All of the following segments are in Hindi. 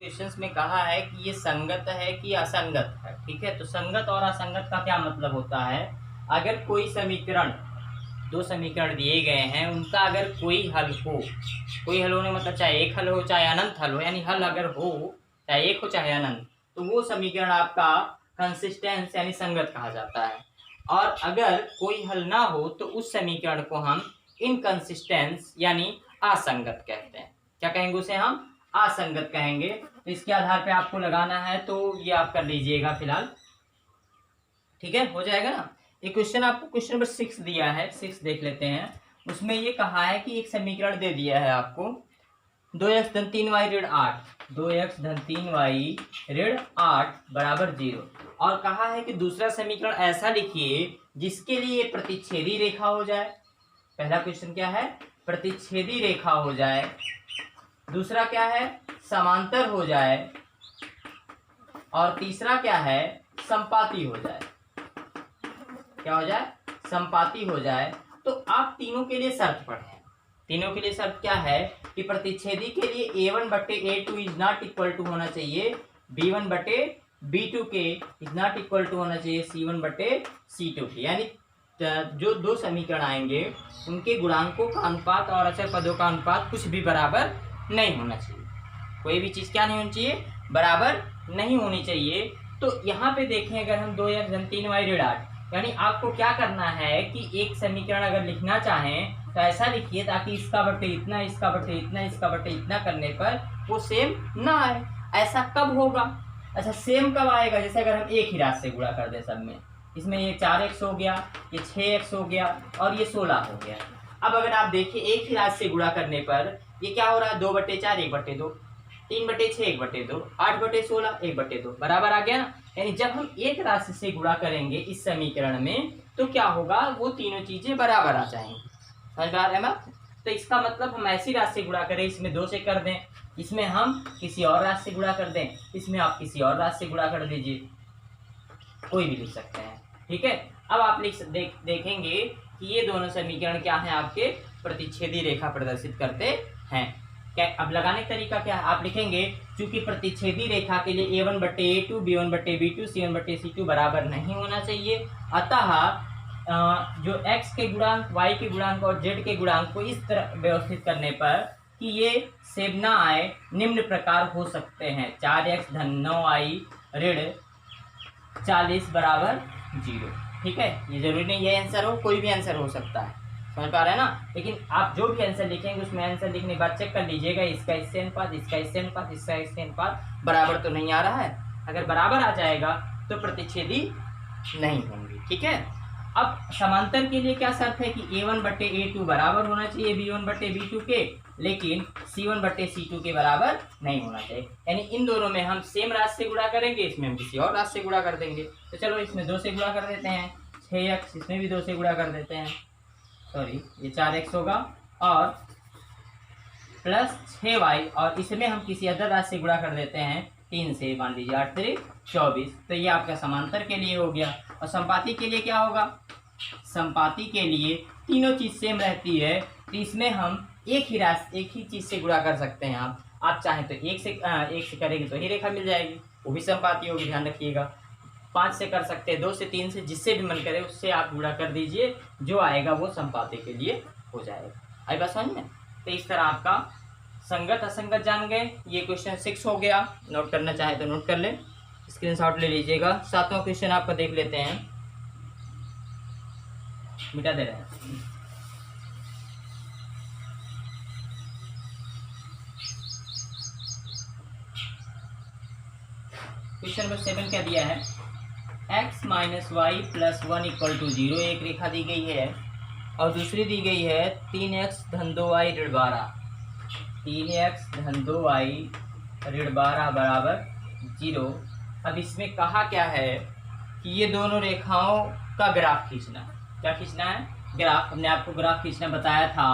क्वेश्चंस में कहा है कि ये संगत है कि असंगत है। ठीक है, तो संगत और असंगत का क्या मतलब होता है। अगर कोई समीकरण, दो समीकरण दिए गए हैं, उनका अगर कोई हल हो, कोई हल होने मतलब चाहे एक हल हो चाहे अनंत हल हो, यानी हल अगर हो चाहे एक हो चाहे अनंत, तो वो समीकरण आपका कंसिस्टेंस यानी संगत कहा जाता है। और अगर कोई हल ना हो तो उस समीकरण को हम इनकंसिस्टेंस यानी असंगत कहते हैं। क्या कहेंगे उसे हम? असंगत कहेंगे। तो इसके आधार पे आपको लगाना है, तो ये आप कर लीजिएगा फिलहाल। ठीक है, हो जाएगा ना। ये क्वेश्चन आपको क्वेश्चन नंबर 6 दिया है, 6 देख लेते हैं। उसमें ये कहा है कि एक समीकरण दे दिया है आपको 2x धन 3y ऋण 8, 2x धन 3y ऋण 8 बराबर 0। और कहा है कि दूसरा समीकरण ऐसा लिखिए जिसके लिए प्रतिच्छेदी रेखा हो जाए। पहला क्वेश्चन क्या है? प्रतिच्छेदी रेखा हो जाए। दूसरा क्या है? समांतर हो जाए। और तीसरा क्या है? संपाती हो जाए। क्या हो जाए? संपाती हो जाए। तो आप तीनों के लिए शर्त पढ़ें। तीनों के लिए शर्त क्या है कि प्रतिच्छेदी के लिए a1 बटे a2 is not equal to होना चाहिए b1 बटे b2 के, इज नॉट इक्वल टू होना चाहिए c1 बटे c2 के। यानी जो दो समीकरण आएंगे उनके गुणांकों का अनुपात और अचर पदों का अनुपात कुछ भी बराबर नहीं होना चाहिए। कोई भी चीज क्या नहीं होनी चाहिए? बराबर नहीं होनी चाहिए। तो यहाँ पे देखें, अगर हम 2x धन 3y ऋण 8, यानी आपको क्या करना है कि एक समीकरण अगर लिखना चाहें तो ऐसा लिखिए ताकि इसका बटे इतना, इसका बटे इतना, इसका बटे इतना करने पर वो सेम ना आए। ऐसा कब होगा? अच्छा, सेम कब आएगा? जैसे अगर हम एक ही राशि से गुणा कर दें सब में, इसमें ये 4x हो गया, ये 6x हो गया और ये 16 हो गया। अब अगर आप देखिए एक ही राशि से गुणा करने पर ये क्या हो रहा है? 2 बटे 4 1 बटे 2, 3 बटे 6 1 बटे 2, 8 बटे 16 1 बटे 2 बराबर आ गया ना। यानी जब हम एक राशि से गुणा करेंगे इस समीकरण में तो क्या होगा? वो तीनों चीजें बराबर आ जाएंगी। समझ में आ रहा है ना? तो इसका मतलब हम ऐसी राशि से गुणा करें, इसमें 2 से कर दें, इसमें हम किसी और राशि से गुणा कर दें, इसमें आप किसी और राशि से गुणा कर दीजिए, कोई भी लिख सकते हैं। ठीक है, अब आप देखेंगे कि ये दोनों समीकरण क्या हैं? आपके प्रतिच्छेदी रेखा प्रदर्शित करते हैं। क्या अब लगाने का तरीका क्या है? आप लिखेंगे चूंकि प्रतिच्छेदी रेखा के लिए a1 बटे a2, b1 बटे b2, c1 बटे c2 बराबर नहीं होना चाहिए, अतः जो x के गुणांक, y के गुणांक और z के गुणांक को इस तरह व्यवस्थित करने पर कि ये सेम ना आए, निम्न प्रकार हो सकते हैं। 4x धन 9y ऋण 40 बराबर 0। ठीक है, ये जरूरी नहीं ये आंसर हो, कोई भी आंसर हो सकता है। समझ पा रहे हैं ना? लेकिन आप जो भी आंसर लिखेंगे उसमें आंसर लिखने के बाद चेक कर लीजिएगा इसका इससे अनुपात, इसका इससे अनुपात, इसका इससे अनुपात बराबर तो नहीं आ रहा है। अगर बराबर आ जाएगा तो प्रतिच्छेदी नहीं होंगी। ठीक है, अब समांतर के लिए क्या शर्त है कि a1 बटे a2 बराबर होना चाहिए b1 बटे b2 के, लेकिन c1 बटे c2 के बराबर नहीं होना चाहिए। यानी इन दोनों में हम सेम राशि से गुणा करेंगे, इसमें हम किसी और राशि से गुणा कर देंगे। तो चलो इसमें 2 से गुणा कर देते हैं, 6x, इसमें भी 2 से गुणा कर देते हैं, सॉरी ये 4x होगा, और प्लस 6y, और इसमें हम किसी अदर राशि से गुणा कर देते हैं 3 से, मान लीजिए 8 3 24। तो ये आपका समांतर के लिए हो गया। और संपाती के लिए क्या होगा? संपाती के लिए तीनों चीज सेम रहती है, तो इसमें हम एक ही राशि, एक ही चीज से गुणा कर सकते हैं। आप चाहें तो एक से करेंगे तो ही रेखा मिल जाएगी, वो भी संपाती होगी, ध्यान रखिएगा। 5 से कर सकते हैं, 2 से 3 से, जिससे भी मन करे उससे आप गुणा कर दीजिए, जो आएगा वो संपाती के लिए हो जाएगा। आई बात समझ में? तो इस तरह आपका संगत असंगत जान गए। ये क्वेश्चन 6 हो गया। नोट करना चाहे तो नोट कर ले, स्क्रीनशॉट ले लीजिएगा। 7वां क्वेश्चन आपका देख लेते हैं, मिटा दे रहे हैं। क्वेश्चन नंबर 7 क्या दिया है? x minus Y plus 1 equal to 0 एक रेखा दी गई है, और दूसरी दी गई है 3x धन 2y ऋण 12, 3x धन 2y ऋण 12 बराबर 0। अब इसमें कहा क्या है कि ये दोनों रेखाओं का ग्राफ खींचना। क्या खींचना है? ग्राफ। हमने आपको ग्राफ खींचना बताया था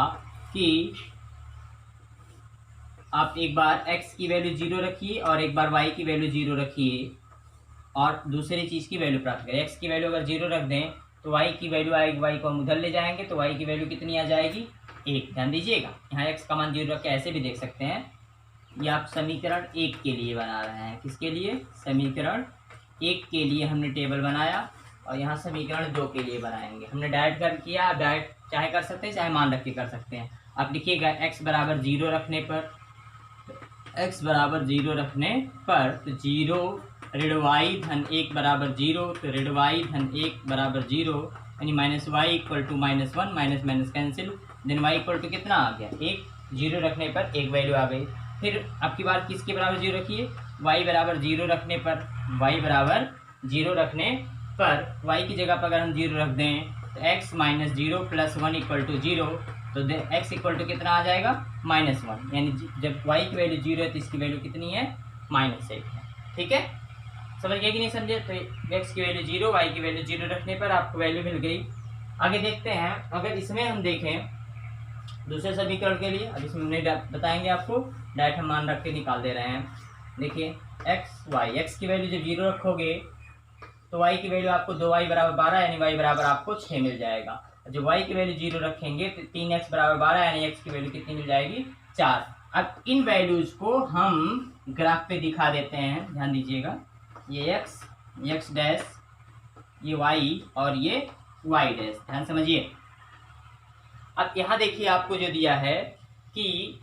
कि आप एक बार x की वैल्यू 0 रखिए और एक बार y की वैल्यू 0 रखिए, और दूसरी चीज़ की वैल्यू प्राप्त करें। x की वैल्यू अगर 0 रख दें तो y की वैल्यू आएगी, y को हम उधर ले जाएंगे तो y की वैल्यू कितनी आ जाएगी? 1। ध्यान दीजिएगा, यहाँ x का मान 0 रख के ऐसे भी देख सकते हैं, ये आप समीकरण 1 के लिए बना रहे हैं। किसके लिए? समीकरण 1 के लिए हमने टेबल बनाया और यहाँ समीकरण 2 के लिए बनाएंगे। हमने डायरेक्ट कर किया, आप डायरेक्ट चाहे कर सकते हैं चाहे मान रख के कर सकते हैं। आप लिखिएगा x बराबर 0 रखने पर, x बराबर 0 रखने पर तो 0 ऋण y धन 1 बराबर 0, तो ऋण y धन 1 बराबर 0 यानी minus Y equal to -1, minus minus cancel, then y equal to कितना आ गया 1। 0 रखने पर 1 वैल्यू आ गई। फिर आपकी बार किसके बराबर 0 रखिए? y बराबर 0 रखने पर, y बराबर 0 रखने पर y की जगह पर अगर हम 0 रख दें तो x minus 0 plus 1 equal to 0, तो x इक्वल टू कितना आ जाएगा? -1। यानी जब y की वैल्यू 0 है तो इसकी वैल्यू कितनी है? -1 है। ठीक है, समझ गए कि नहीं समझे? तो x की वैल्यू 0, y की वैल्यू 0 रखने पर आपको वैल्यू मिल गई। आगे देखते हैं, अगर इसमें हम देखें दूसरे समीकरण के लिए, अब इसमें नहीं बताएंगे आपको, डायरेक्ट हम मान रख के निकाल दे रहे हैं। देखिए x की वैल्यू जब 0 रखोगे तो y की वैल्यू आपको 2y बराबर 12 यानी y बराबर आपको 6 मिल जाएगा। जब y की वैल्यू 0 रखेंगे तो 3x बराबर 12 यानी x की वैल्यू कितनी मिल जाएगी? 4। अब इन वैल्यूज को हम ग्राफ पे दिखा देते हैं, ध्यान दीजिएगा। ये x डैश, ये y और ये y डैश, ध्यान समझिए। अब यहाँ देखिए आपको जो दिया है कि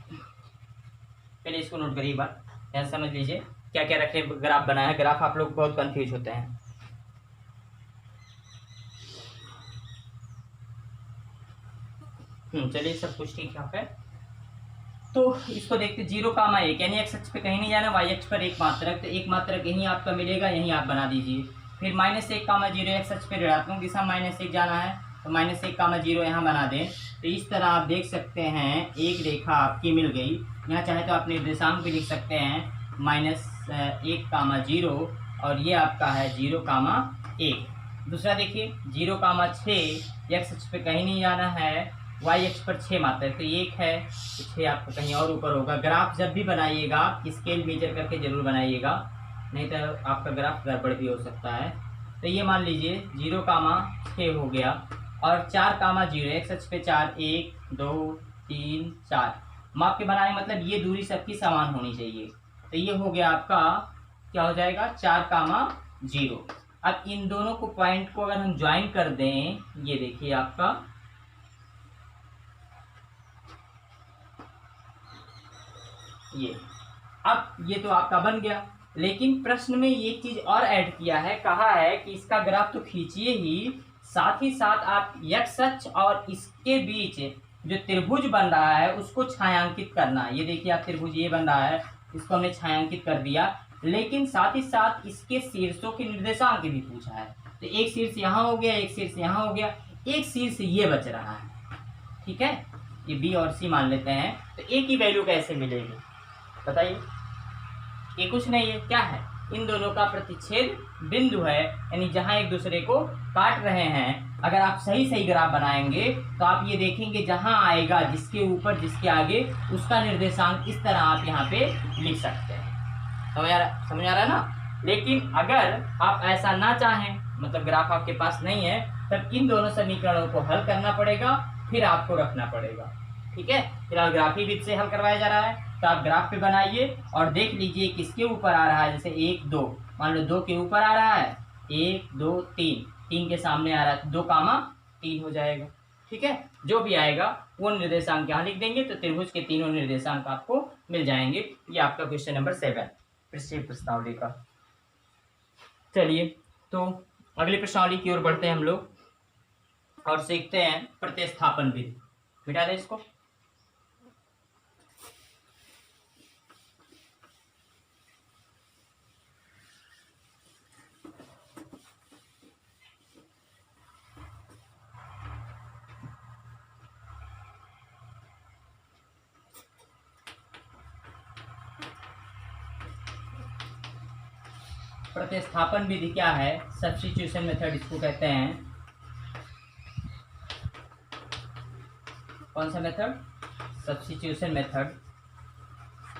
पहले इसको नोट करिए एक बार, ध्यान समझ लीजिए क्या क्या रखे ग्राफ बनाया है। ग्राफ आप लोग बहुत कंफ्यूज होते हैं। चलिए सब कुछ ठीक है। तो इसको देखते 0,1 यानी x अक्ष पे कहीं नहीं जाना, y अक्ष पर एक मात्रक, तो एक मात्रक यहीं आपका मिलेगा, यहीं आप बना दीजिए। फिर -1,0 x अक्ष पे ऋणात्मक दिशा -1 जाना है तो -1,0 यहाँ बना दें। तो इस तरह आप देख सकते हैं एक रेखा आपकी मिल गई। यहाँ चाहे तो आप निर्देशांक भी लिख सकते हैं -1,0 और ये आपका है 0,1। दूसरा देखिए 0,6 x अक्ष पे कहीं नहीं जाना है, y अक्ष पर 6 मात्रक, तो 1 है तो 6 आपको कहीं और ऊपर होगा। ग्राफ जब भी बनाइएगा स्केल मेजर करके जरूर बनाइएगा, नहीं तो आपका ग्राफ गड़बड़ भी हो सकता है। तो ये मान लीजिए 0,6 हो गया और 4,0 x अक्ष पे 4, 1 2 3 4 माप के बनाए, मतलब ये दूरी सबकी समान होनी चाहिए। तो ये हो गया आपका, क्या हो जाएगा? 4,0। अब इन दोनों को पॉइंट को अगर हम ज्वाइन कर दें, ये देखिए आपका ये, अब ये तो आपका बन गया। लेकिन प्रश्न में ये चीज और ऐड किया है, कहा है कि इसका ग्राफ तो खींचिए ही, साथ ही साथ आप x अक्ष और इसके बीच जो त्रिभुज बन रहा है उसको छायांकित करना। ये देखिए आप त्रिभुज ये बन रहा है, इसको हमने छायांकित कर दिया, लेकिन साथ ही साथ इसके शीर्षों के निर्देशांक भी पूछा है। तो एक शीर्ष यहाँ हो गया, एक शीर्ष यहाँ हो गया, एक शीर्ष ये बच रहा है। ठीक है, ये बी और सी मान लेते हैं। तो ए की वैल्यू कैसे मिलेगी बताइए? ये कुछ नहीं है, क्या है? इन दोनों का प्रतिच्छेद बिंदु है, यानी जहां एक दूसरे को काट रहे हैं। अगर आप सही ग्राफ बनाएंगे तो आप ये देखेंगे जहां आएगा जिसके ऊपर जिसके आगे उसका निर्देशांक इस तरह आप यहाँ पे लिख सकते हैं। समझ आ रहा है ना? लेकिन अगर आप ऐसा ना चाहें, मतलब ग्राफ आपके पास नहीं है, तब इन दोनों समीकरणों को हल करना पड़ेगा, फिर आपको रखना पड़ेगा। ठीक है, फिलहाल ग्राफी विधि से हल करवाया जा रहा है, तो आप ग्राफ पे बनाइए और देख लीजिए किसके ऊपर आ रहा है। जैसे 1 2, मान लो 2 के ऊपर आ रहा है, 1 2 3, 3 के सामने आ रहा है, 2,3 हो जाएगा। ठीक है, जो भी आएगा वो निर्देशांक यहाँ लिख देंगे, तो त्रिभुज के तीनों निर्देशांक आपको मिल जाएंगे। ये आपका क्वेश्चन नंबर 7 पृष्ठीय प्रश्नावली का। चलिए तो अगली प्रश्नावली की ओर बढ़ते हैं हम लोग और सीखते हैं प्रतिस्थापन विधि। मिटा दें इसको। प्रतिस्थापन विधि क्या है? सब्स्टिट्यूशन मेथड इसको कहते हैं। कौन सा मेथड? Substitution method.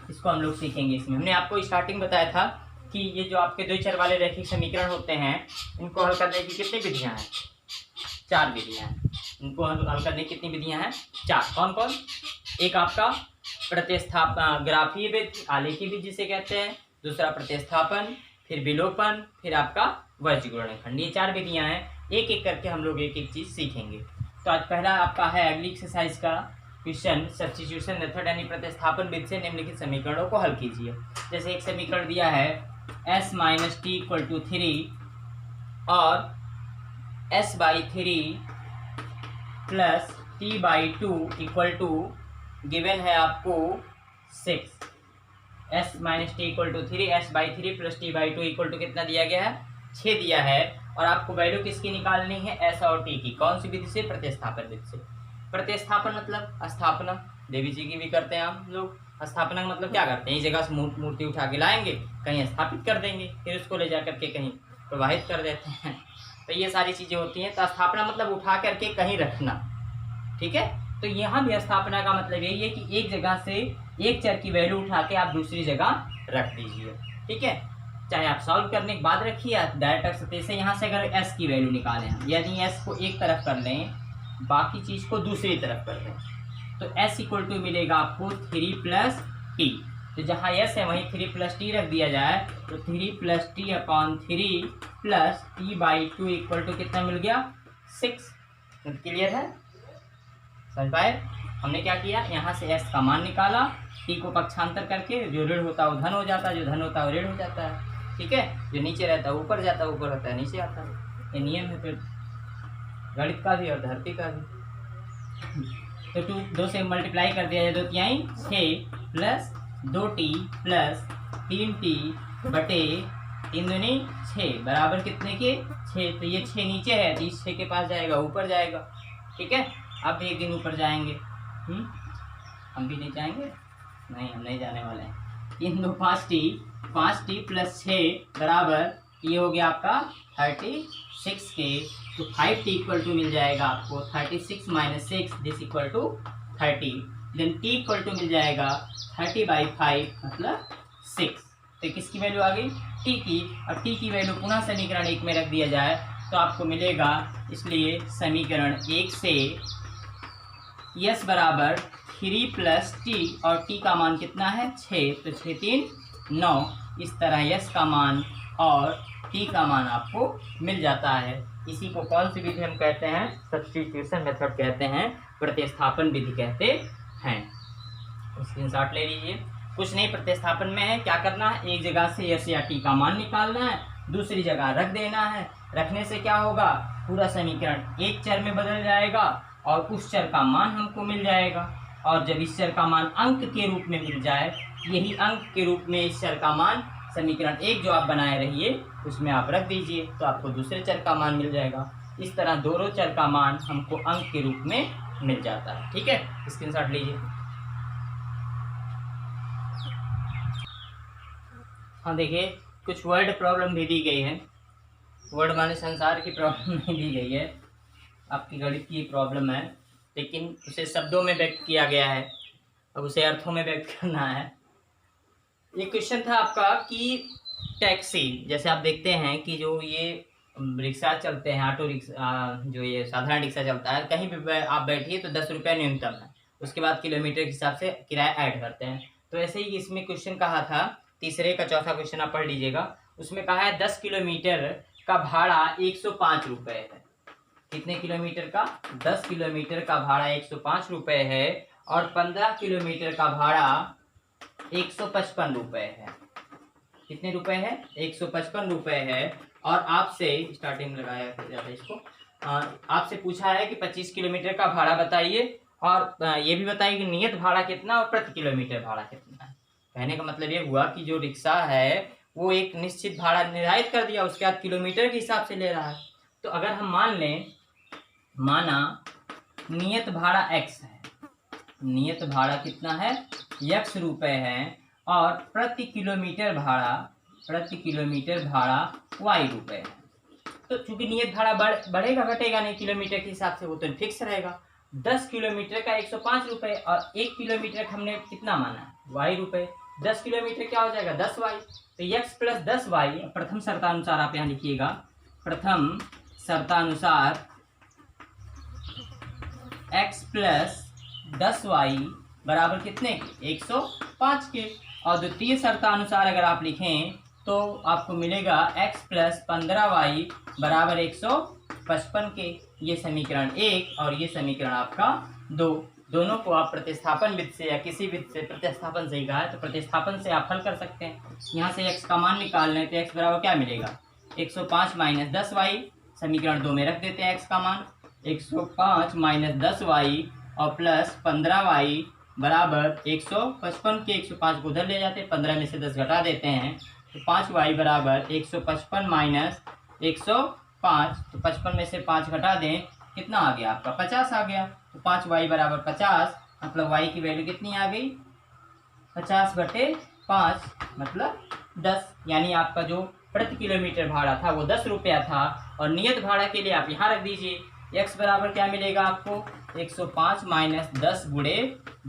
इसको हम लोग सीखेंगे। इसमें हमने आपको स्टार्टिंग बताया था कि ये जो आपके 2 चर वाले रैखिक समीकरण होते हैं, इनको हल करने की कितनी विधियां हैं? 4 विधियां हैं। इनको हल करने की कितनी विधियां हैं? 4। कौन कौन? एक आपका ग्राफीय विधि, आलेखी विधि जिसे कहते हैं, दूसरा प्रतिस्थापन, फिर विलोपन, फिर आपका वर्ग गुणनखंड। ये 4 विधियां हैं, एक एक करके हम लोग एक एक चीज सीखेंगे। तो आज पहला आपका है अगली एक्सरसाइज का क्वेश्चन, सब्स्टिट्यूशन मेथड यानी प्रतिस्थापन विधि से निम्नलिखित समीकरणों को हल कीजिए। जैसे एक समीकरण दिया है s minus T equal to 3 और s/3 plus t/2 equal to given है आपको 6। s minus T equal to 3, s/3 plus t/2 equal to कितना दिया गया है, 6 दिया है। और आपको वैल्यू किसकी निकालनी है, s और t की। कौन सी विधि से, प्रतिस्थापन विधि से। प्रतिस्थापन मतलब स्थापना, देवी जी की भी करते हैं हम लोग। स्थापना का मतलब क्या करते हैं, इस जगह से मूर्ति उठा के लाएंगे, कहीं स्थापित कर देंगे, फिर उसको ले जा करके कहीं प्रवाहित कर देते हैं। तो ये सारी चीज़ें होती हैं। तो स्थापना मतलब उठा करके कहीं रखना, ठीक है। तो यहाँ भी स्थापना का मतलब यही है कि एक जगह से एक चर की वैल्यू उठा के आप दूसरी जगह रख दीजिए, ठीक है। चाहे आप सॉल्व करने के बाद रखिए या डायरेक्ट। जैसे यहाँ से अगर s की वैल्यू निकालें हम, यदि s को एक तरफ कर लें, बाकी चीज़ को दूसरी तरफ कर दें, तो s इक्वल टू मिलेगा आपको 3 प्लस टी। तो जहाँ s है वहीं 3 प्लस टी रख दिया जाए, तो 3 plus t upon 3 plus t/2 equal to कितना मिल गया, 6। क्लियर है, समझ पाए। हमने क्या किया, यहाँ से s का मान निकाला, t को पक्षांतर करके, जो ऋण होता है वो धन हो जाता है, जो धन होता है वो ऋण हो जाता है, ठीक है। जो नीचे रहता है ऊपर जाता है, ऊपर रहता है नीचे आता है। ये नियम है फिर गणित का भी और धरती का भी। तो 2 से मल्टीप्लाई कर दिया जाए, 2 तिहाई 6 प्लस 2t प्लस 3t बटे 3 दूनी 6 बराबर कितने के, 6। तो ये 6 नीचे है, तो इस 6 के पास जाएगा, ऊपर जाएगा, ठीक है। अब भी एक दिन ऊपर जाएंगे, हम भी नहीं जाएंगे, नहीं हम नहीं जाने वाले हैं। 3 2 5t प्लस 6 बराबर ये हो गया आपका 36 के। तो 5t इक्वल टू मिल जाएगा आपको 36 minus 6 this equal to 30। Then t equal to मिल जाएगा 30/5 मतलब 6। तो किसकी वैल्यू आ गई, t की। और t की वैल्यू पुनः समीकरण 1 में रख दिया जाए तो आपको मिलेगा, इसलिए समीकरण 1 से s बराबर 3 प्लस टी और t का मान कितना है, 6। तो 6 3 9। इस तरह s का मान और t का मान आपको मिल जाता है। इसी को कौन सी विधि हम कहते हैं, सब्स्टिट्यूशन मेथड कहते हैं, प्रतिस्थापन विधि कहते हैं। स्क्रीनशॉट ले लीजिए। कुछ नहीं, प्रतिस्थापन में है क्या करना है, एक जगह से s या t का मान निकालना है, दूसरी जगह रख देना है। रखने से क्या होगा, पूरा समीकरण एक चर में बदल जाएगा और उस चर का मान हमको मिल जाएगा। और जब इस चर का मान अंक के रूप में मिल जाए, यही अंक के रूप में इस चर का मान समीकरण 1 जो आप बनाए रहिए उसमें आप रख दीजिए, तो आपको दूसरे चर का मान मिल जाएगा। इस तरह दोनों चर का मान हमको अंक के रूप में मिल जाता है, ठीक है। स्क्रीनशॉट लीजिए। हाँ देखिए, कुछ वर्ड प्रॉब्लम भी दी गई है। वर्ड माने संसार की प्रॉब्लम नहीं दी गई है, आपकी गणित की प्रॉब्लम है, लेकिन उसे शब्दों में व्यक्त किया गया है, अब उसे अर्थों में व्यक्त करना है। ये क्वेश्चन था आपका कि टैक्सी, जैसे आप देखते हैं कि जो ये रिक्शा चलते हैं, ऑटो रिक्शा, जो ये साधारण रिक्शा चलता है, कहीं भी आप बैठिए तो 10 रुपये न्यूनतम है, उसके बाद किलोमीटर के हिसाब से किराया ऐड करते हैं। तो ऐसे ही इसमें क्वेश्चन कहा था, तीसरे का चौथा क्वेश्चन आप पढ़ लीजिएगा। उसमें कहा है 10 किलोमीटर का भाड़ा 105 रुपये है। कितने किलोमीटर का, 10 किलोमीटर का भाड़ा 105 रुपये है और 15 किलोमीटर का भाड़ा 155 रुपये है। कितने रुपए है, 155 रुपये है। और आपसे स्टार्टिंग में लगाया जाता है इसको, आपसे पूछा है कि 25 किलोमीटर का भाड़ा बताइए और ये भी बताइए कि नियत भाड़ा कितना और प्रति किलोमीटर भाड़ा कितना है। कहने का मतलब ये हुआ कि जो रिक्शा है वो एक निश्चित भाड़ा निर्धारित कर दिया, उसके बाद किलोमीटर के हिसाब से ले रहा है। तो अगर हम मान लें, माना नियत भाड़ा x है, नियत भाड़ा कितना है, x रुपये है, और प्रति किलोमीटर भाड़ा y रुपये है। तो चूंकि नियत भाड़ा बढ़ेगा घटेगा नहीं किलोमीटर के हिसाब से, वो तो फिक्स रहेगा। 10 किलोमीटर का 105 रुपये और 1 किलोमीटर का हमने कितना माना है, y रुपये। 10 किलोमीटर क्या हो जाएगा, 10y। तो x प्लस 10y, प्रथम शर्तानुसार आप यहाँ लिखिएगा, प्रथम शर्तानुसार x प्लस 10y बराबर कितने के 105 के। और द्वितीय शर्तानुसार अगर आप लिखें तो आपको मिलेगा x प्लस 15y बराबर 155 के। ये समीकरण 1 और ये समीकरण आपका 2। दोनों को आप प्रतिस्थापन विधि से या किसी विधि से, प्रतिस्थापन से ही कहा है तो प्रतिस्थापन से आप हल कर सकते हैं। यहाँ से x का मान निकाल लें तो x बराबर क्या मिलेगा 105 माइनस 10y, समीकरण 2 में रख देते हैं x का मान 105 माइनस 10y और प्लस 15y बराबर 155 के। 105 को उधर ले जाते हैं, 15 में से 10 घटा देते हैं तो 5y बराबर 155 माइनस 105, तो 55 में से 5 घटा दें कितना आ गया आपका 50 आ गया। तो 5y बराबर 50, मतलब y की वैल्यू कितनी आ गई 50 बटे 5 मतलब 10। यानी आपका जो प्रति किलोमीटर भाड़ा था वो 10 रुपया था। और नियत भाड़ा के लिए आप यहाँ रख दीजिए x बराबर क्या मिलेगा आपको 105 माइनस 10 गुणे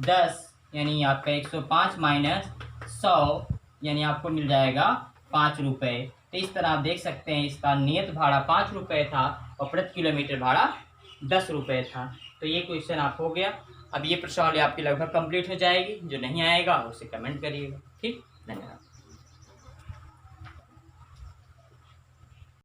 10, यानी आपका 105 माइनस 100, यानी आपको मिल जाएगा 5 रुपये। तो इस तरह आप देख सकते हैं इसका नियत भाड़ा 5 रुपये था और प्रति किलोमीटर भाड़ा 10 रुपये था। तो ये क्वेश्चन आप हो गया। अब ये प्रश्नावली आपकी लगभग कंप्लीट हो जाएगी। जो नहीं आएगा उसे कमेंट करिएगा। ठीक।